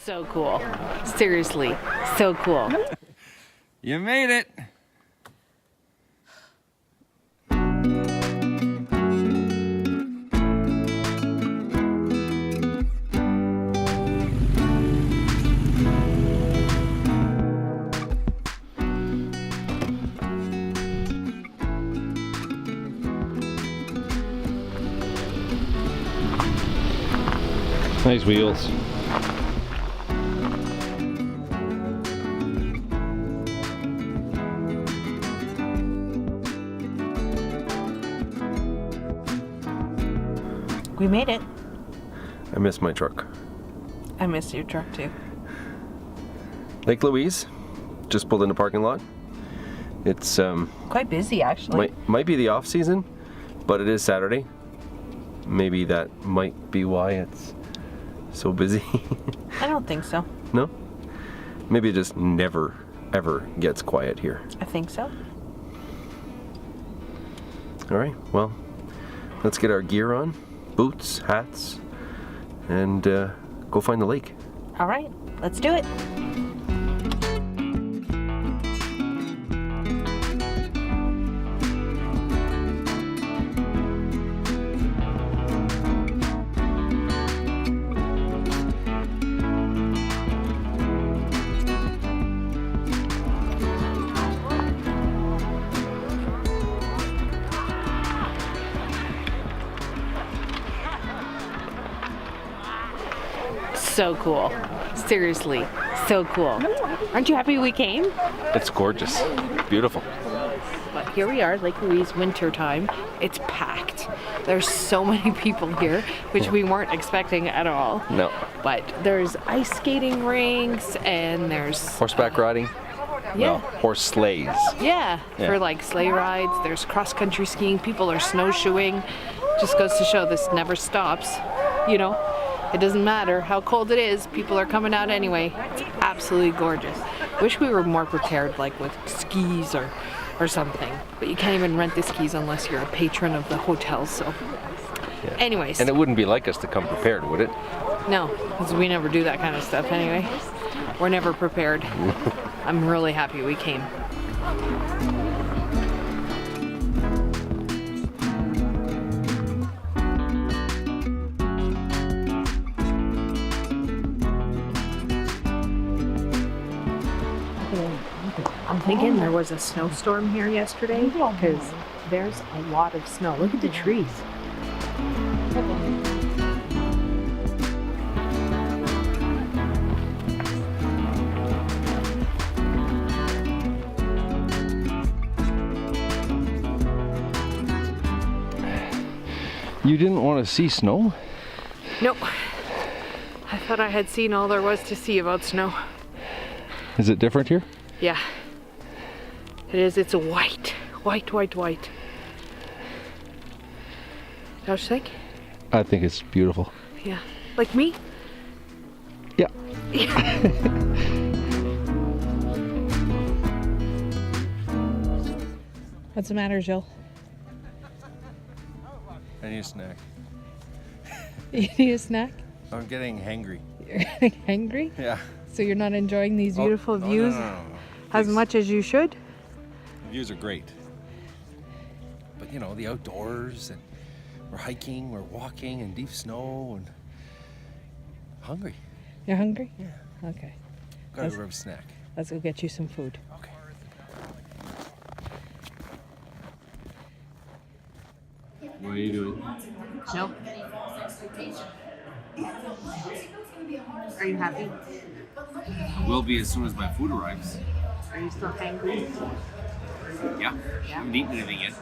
So cool. Seriously, so cool. You made it. Nice wheels. We made it. I miss my truck. I missed your truck too. Lake Louise, just pulled in the parking lot. It's Quite busy actually. might be the off season, but it is Saturday. Maybe that might be why it's so busy. I don't think so. No? Maybe it just never ever gets quiet here. I think so. All right, well, let's get our gear on, boots, hats, and go find the lake. All right, let's do it. So cool. Seriously, so cool. Aren't you happy we came? It's gorgeous, beautiful. But here we are, Lake Louise, winter time. It's packed. There's so many people here, which we weren't expecting at all. No. But there's ice skating rinks and there's Horseback riding? yeah. Well, horse sleighs. Yeah, for like sleigh rides. There's cross-country skiing. People are snowshoeing. Just goes to show this never stops. You know, it doesn't matter how cold it is. People are coming out anyway. It's absolutely gorgeous. Wish we were more prepared, like with skis or something. But you can't even rent the skis unless you're a patron of the hotel. So, anyways. And it wouldn't be like us to come prepared, would it? No, because we never do that kind of stuff anyway. We're never prepared. I'm really happy we came. I'm thinking there was a snowstorm here yesterday because there's a lot of snow. Look at the trees. You didn't want to see snow? Nope. I thought I had seen all there was to see about snow. Is it different here? Yeah. It is. It's a white. White, white, white. Don't you think? I think it's beautiful. Yeah. Like me? Yeah. What's the matter, Jill? I need a snack. You need a snack? I'm getting hangry. You're getting hungry? Yeah. So you're not enjoying these beautiful views No. as much as you should? The views are great. But you know, the outdoors, and we're hiking, we're walking in deep snow, and hungry. You're hungry? Yeah. Okay. Gotta grab a snack. Let's go get you some food. Okay. What are you doing? No. Are you happy? Will be as soon as my food arrives. Are you still hungry? Yeah. I haven't eaten anything yet.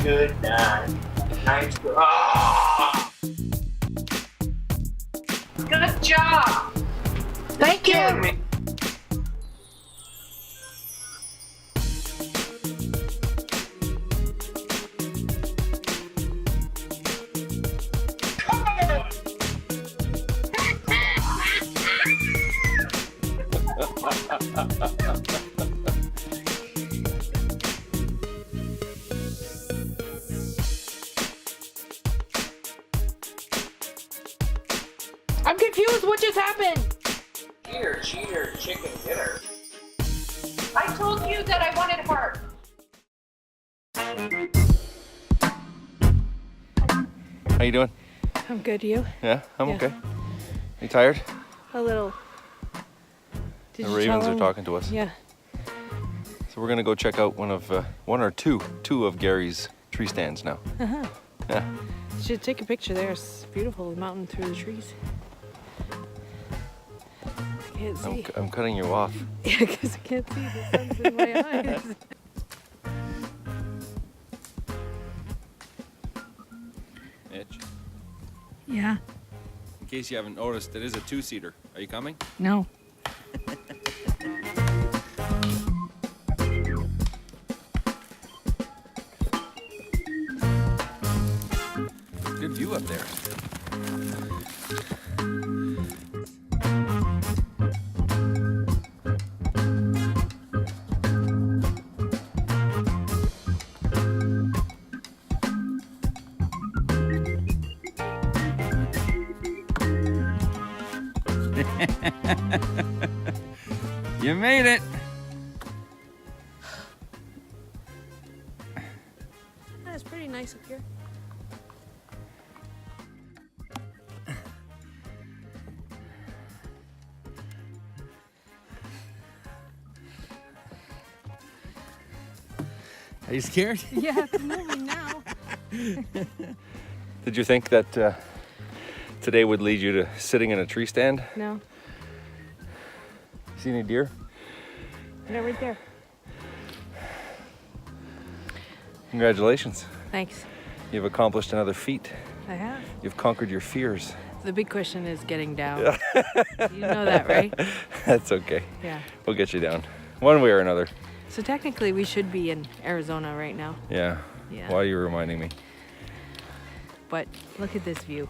Good night. Night. Oh! Good job. Thank you. I'm confused. What just happened? Cheater, chicken dinner. I told you that I wanted her. How you doing? I'm good. You? Yeah, I'm Yeah. okay. You tired? A little. Did The you ravens tell are him? talking to us. Yeah. So we're gonna go check out one or two of Gary's tree stands now. Uh-huh. Yeah. You should take a picture there. It's beautiful, the mountain through the trees. I can't see. I'm cutting you off. Yeah, because I can't see. The sun's in my eyes. Mitch, Yeah. in case you haven't noticed, it is a two-seater. Are you coming? No. Good view up there. You made it. That's pretty nice up here. Are you scared? Yeah, it's moving now. Did you think that today would lead you to sitting in a tree stand? No. See any deer? Yeah, right there. Congratulations. Thanks. You've accomplished another feat. I have. You've conquered your fears. The big question is getting down. You know that, right? That's okay. Yeah. We'll get you down. One way or another. So technically we should be in Arizona right now. Yeah. Yeah. Why are you reminding me? But look at this view.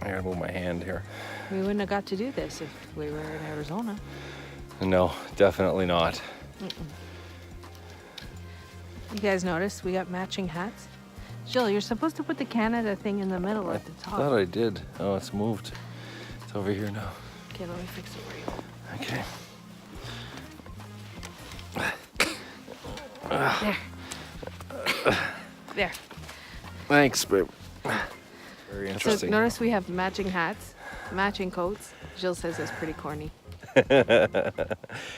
I gotta move my hand here. We wouldn't have got to do this if we were in Arizona. No, definitely not. You guys notice we got matching hats? Jill, you're supposed to put the Canada thing in the middle at the top. Thought I did. Oh, it's moved. It's over here now. Okay, let me fix it for you. Okay. There. There. Thanks, babe. Very So interesting. notice we have matching hats, matching coats. Jill says that's pretty corny. And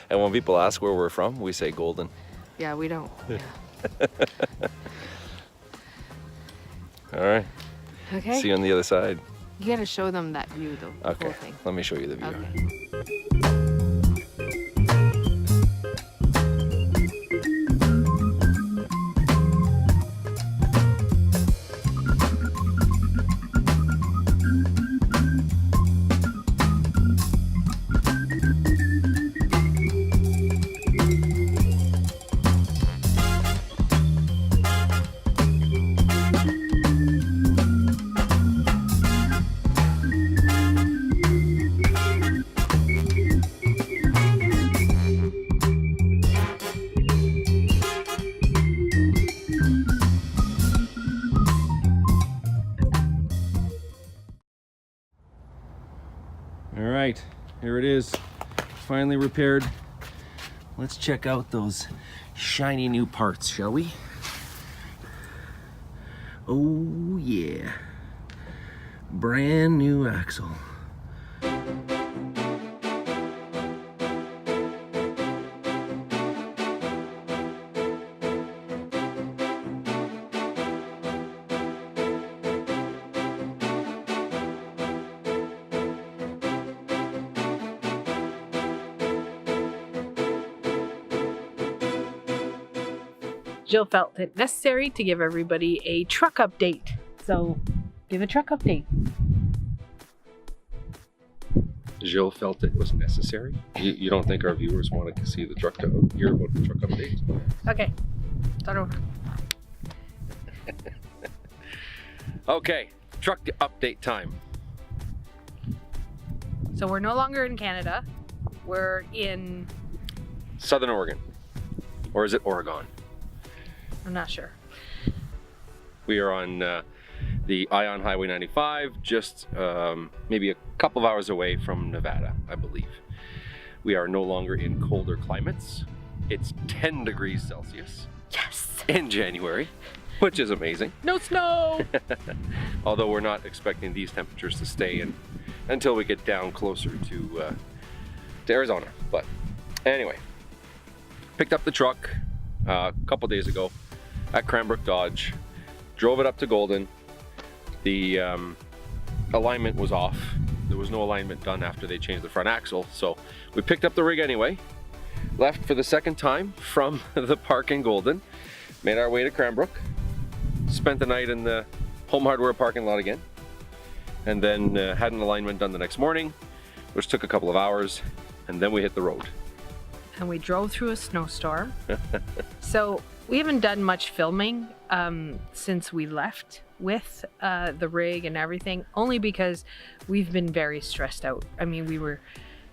when people ask where we're from, we say Golden. Yeah, we don't. Yeah. All right. Okay. See you on the other side. You gotta show them that view though. The Okay. whole thing. Let me show you the view. Okay. All right, here it is. Finally repaired. Let's check out those shiny new parts, shall we? Oh yeah. Brand new axle. Jill felt it necessary to give everybody a truck update. So, give a truck update. Jill felt it was necessary. You don't think our viewers want to see the truck to hear about the truck updates? Okay, start over. Okay, truck update time. So we're no longer in Canada. We're in, Southern Oregon. Or is it Oregon? I'm not sure. We are on the Ion Highway 95, just maybe a couple of hours away from Nevada, I believe. We are no longer in colder climates. It's 10 degrees Celsius. Yes! In January, which is amazing. No snow! Although we're not expecting these temperatures to stay in until we get down closer to Arizona. But anyway, picked up the truck a couple days ago at Cranbrook Dodge, drove it up to Golden. The alignment was off. There was no alignment done after they changed the front axle, so we picked up the rig anyway, left for the second time from the park in Golden, made our way to Cranbrook, spent the night in the Home Hardware parking lot again, and then had an alignment done the next morning, which took a couple of hours, and then we hit the road. And we drove through a snowstorm. So we haven't done much filming since we left with the rig and everything, only because we've been very stressed out. I mean, we were,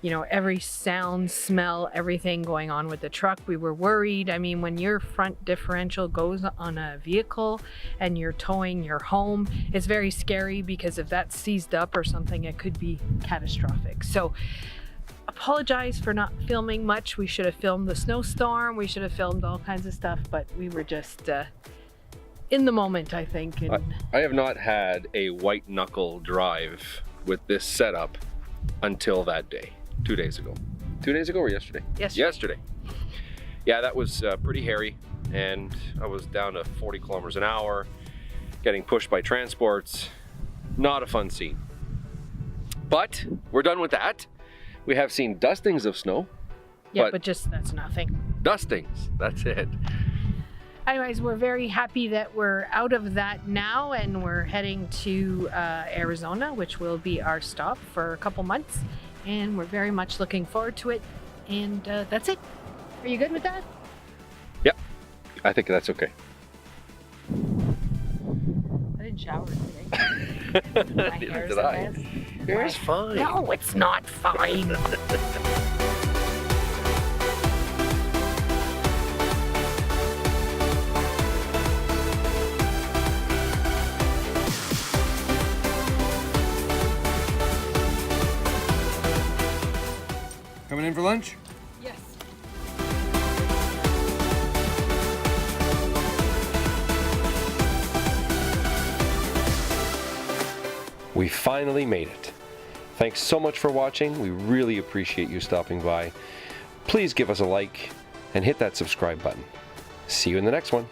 you know, every sound, smell, everything going on with the truck, we were worried. I mean, when your front differential goes on a vehicle and you're towing your home, it's very scary because if that's seized up or something, it could be catastrophic. So apologize for not filming much. We should have filmed the snowstorm. We should have filmed all kinds of stuff, but we were just in the moment, I think. And I have not had a white knuckle drive with this setup until that day, 2 days ago. 2 days ago or yesterday? Yesterday. Yeah, that was pretty hairy, and I was down to 40 kilometers an hour, getting pushed by transports. Not a fun scene. But we're done with that. We have seen dustings of snow. yeah, but just that's nothing. Dustings, that's it. Anyways, we're very happy that we're out of that now, and we're heading to Arizona, which will be our stop for a couple months, and we're very much looking forward to it. And that's it. Are you good with that? Yep, I think that's okay. I didn't shower today. My Neither hair's did a I. mess. Yours is fine. No, it's not fine. Coming in for lunch? Yes. We finally made it. Thanks so much for watching. We really appreciate you stopping by. Please give us a like and hit that subscribe button. See you in the next one.